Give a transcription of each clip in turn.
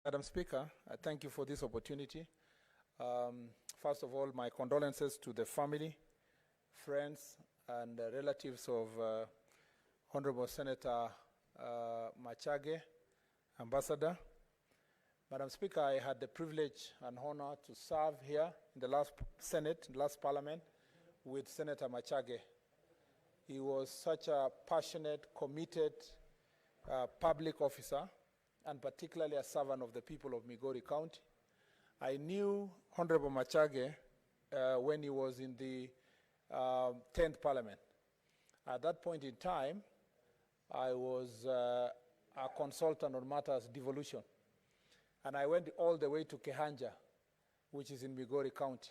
Madam Speaker, I thank you for this opportunity. First of all, my condolences to the family, friends, and relatives of Honorable Senator Machage, Ambassador. Madam Speaker, I had the privilege and honor to serve here in the last Senate, last Parliament, with Senator Machage. He was such a passionate, committed public officer, and particularly a servant of the people of Migori County. I knew Honorable Machage when he was in the 10th Parliament. At that point in time, I was a consultant on matters devolution. And I went all the way to Kehanja, which is in Migori County.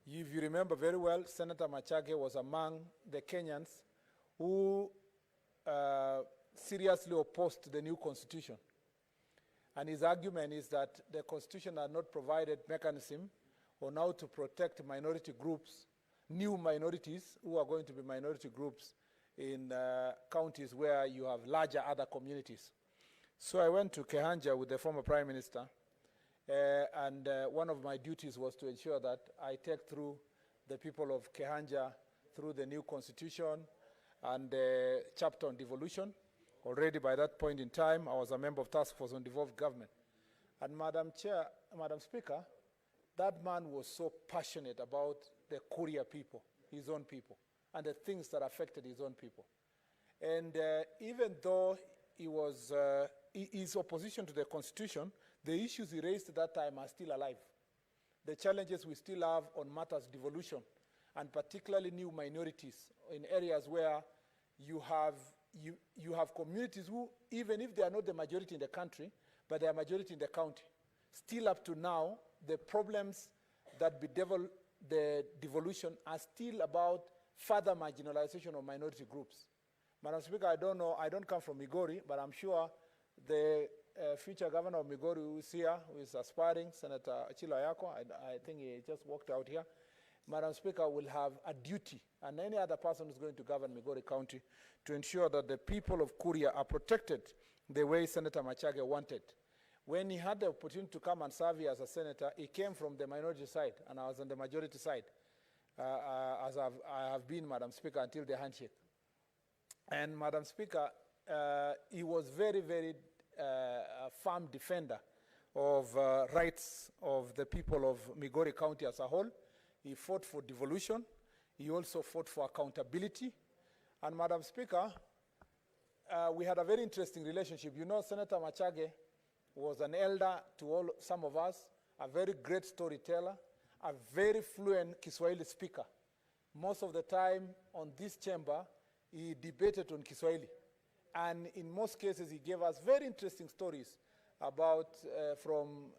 If you remember very well, Senator Machage was among the Kenyans who seriously opposed the new constitution. And his argument is that the constitution had not provided mechanism on how to protect minority groups, new minorities who are going to be minority groups in counties where you have larger other communities. So I went to Kehanja with the former Prime Minister, and one of my duties was to ensure that I take through the people of Kehanja through the new constitution and the chapter on devolution. Already by that point in time, I was a member of Task Force on Devolved Government. And Madam Speaker, that man was so passionate about the Kuria people, his own people, and the things that affected his own people. And even though he was, his opposition to the Constitution, the issues he raised at that time are still alive. The challenges we still have on matters devolution, and particularly new minorities in areas where you have communities who, even if they are not the majority in the country, but they are majority in the county. Still up to now, the problems that bedevil the devolution are still about further marginalization of minority groups. Madam Speaker, I don't know, I don't come from Migori, but I'm sure the future governor of Migori who is here, who is aspiring, Senator Achilo Ayako, I think he just walked out here. Madam Speaker, will have a duty, and any other person who's going to govern Migori County, to ensure that the people of Kuria are protected the way Senator Machage wanted. When he had the opportunity to come and serve here as a senator, he came from the minority side, and I was on the majority side, as I have been, Madam Speaker, until the handshake. And Madam Speaker, he was very, very firm defender of rights of the people of Migori County as a whole. He fought for devolution. He also fought for accountability. And Madam Speaker, we had a very interesting relationship. You know, Senator Machage was an elder to some of us, a very great storyteller, a very fluent Kiswahili speaker. Most of the time on this chamber, he debated on Kiswahili. And in most cases, he gave us very interesting stories about, from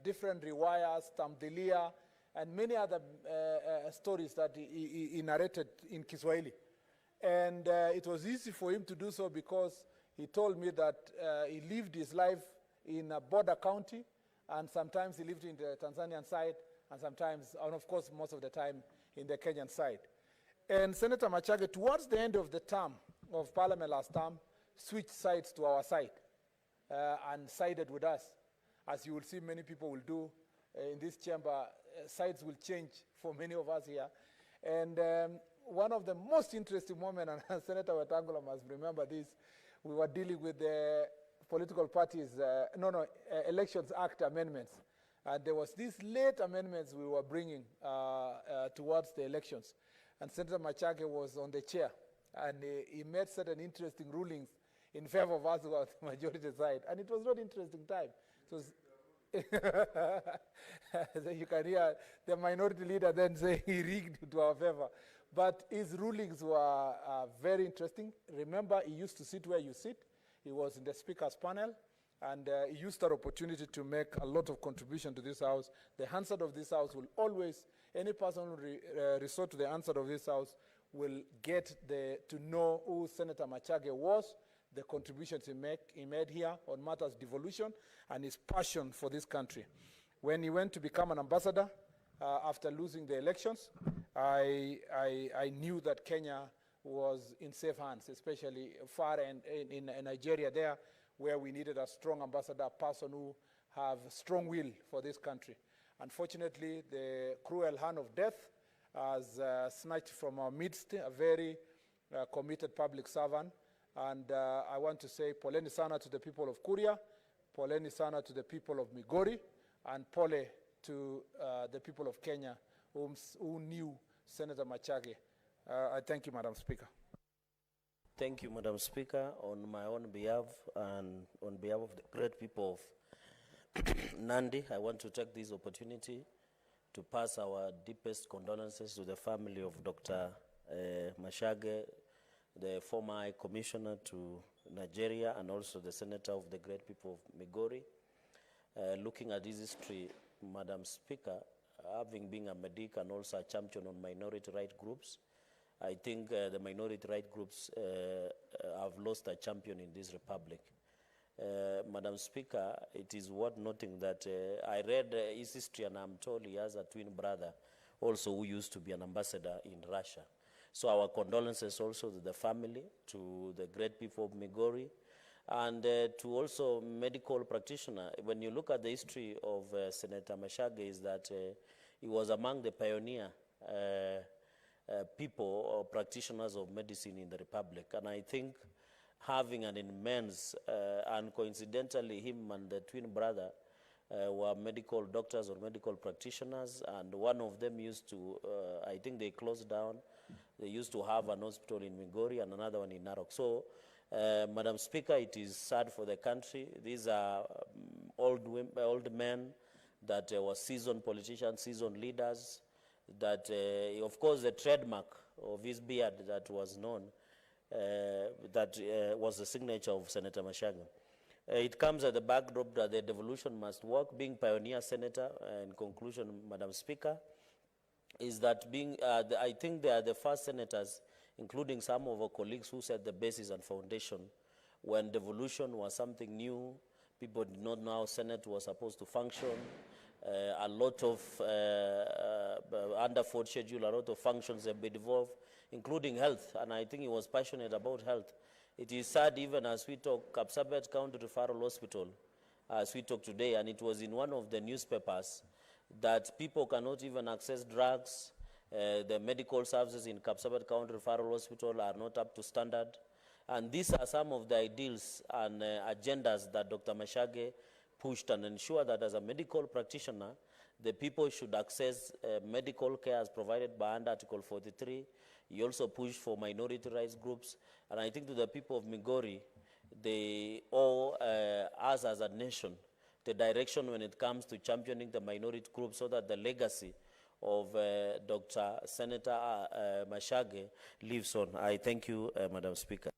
different riwayas, tamthilia, and many other stories that he narrated in Kiswahili. And it was easy for him to do so because he told me that he lived his life in a border county, and sometimes he lived in the Tanzanian side, and sometimes, and of course, most of the time in the Kenyan side. And Senator Machage, towards the end of the term of Parliament last term, switched sides to our side and sided with us. As you will see, many people will do in this chamber, sides will change for many of us here. And one of the most interesting moments, and Senator Wetangula must remember this, we were dealing with the political parties, Elections Act amendments. And there was these late amendments we were bringing towards the elections. And Senator Machage was on the chair, and he made certain interesting rulings in favor of us who are the majority side. And it was not an interesting time. So so you can hear the minority leader then say he rigged to our favor. But his rulings were very interesting. Remember, he used to sit where you sit. He was in the speaker's panel, and he used that opportunity to make a lot of contribution to this house. The Hansard of this house will always, any person who resort to the Hansard of this house will get to know who Senator Machage was, the contributions he made here on matters devolution, and his passion for this country. When he went to become an ambassador after losing the elections, I knew that Kenya was in safe hands, especially far in Nigeria there, where we needed a strong ambassador, a person who have strong will for this country. Unfortunately, the cruel hand of death has snatched from our midst a very committed public servant. And I want to say poleni sana to the people of Kuria, poleni sana to the people of Migori, and pole to the people of Kenya who knew Senator Machage. I thank you, Madam Speaker. Thank you, Madam Speaker. On my own behalf and on behalf of the great people of Nandi, I want to take this opportunity to pass our deepest condolences to the family of Dr. Machage, the former High Commissioner to Nigeria, and also the Senator of the great people of Migori. Looking at his history, Madam Speaker, having been a medic and also a champion on minority right groups, I think the minority right groups have lost a champion in this republic. Madam Speaker, it is worth noting that I read his history, and I'm told he has a twin brother also who used to be an ambassador in Russia. So our condolences also to the family, to the great people of Migori, and to also medical practitioner. When you look at the history of Senator Machage, is that he was among the pioneer people or practitioners of medicine in the Republic. And I think having an immense, and coincidentally him and the twin brother were medical doctors or medical practitioners, and one of them used to, I think they closed down, they used to have an hospital in Migori and another one in Narok. So, Madam Speaker, it is sad for the country. These are old men that were seasoned politicians, seasoned leaders, that, of course, the trademark of his beard that was known, that was the signature of Senator Machage. It comes at the backdrop that the devolution must work. Being pioneer senator, in conclusion, Madam Speaker, is that being, I think they are the first senators, including some of our colleagues who set the basis and foundation when devolution was something new. People did not know how Senate was supposed to function. A lot of, under fourth schedule, a lot of functions have been devolved, including health, and I think he was passionate about health. It is sad, even as we talk, Kapsabet County Referral Hospital, as we talk today, and it was in one of the newspapers, that people cannot even access drugs. The medical services in Kapsabet County Referral Hospital are not up to standard. And these are some of the ideals and agendas that Dr. Machage pushed, and ensure that as a medical practitioner, the people should access medical care as provided by under Article 43. He also pushed for minority rights groups. And I think to the people of Migori, they owe us as a nation the direction when it comes to championing the minority groups, so that the legacy of Dr. Senator Machage lives on. I thank you, Madam Speaker.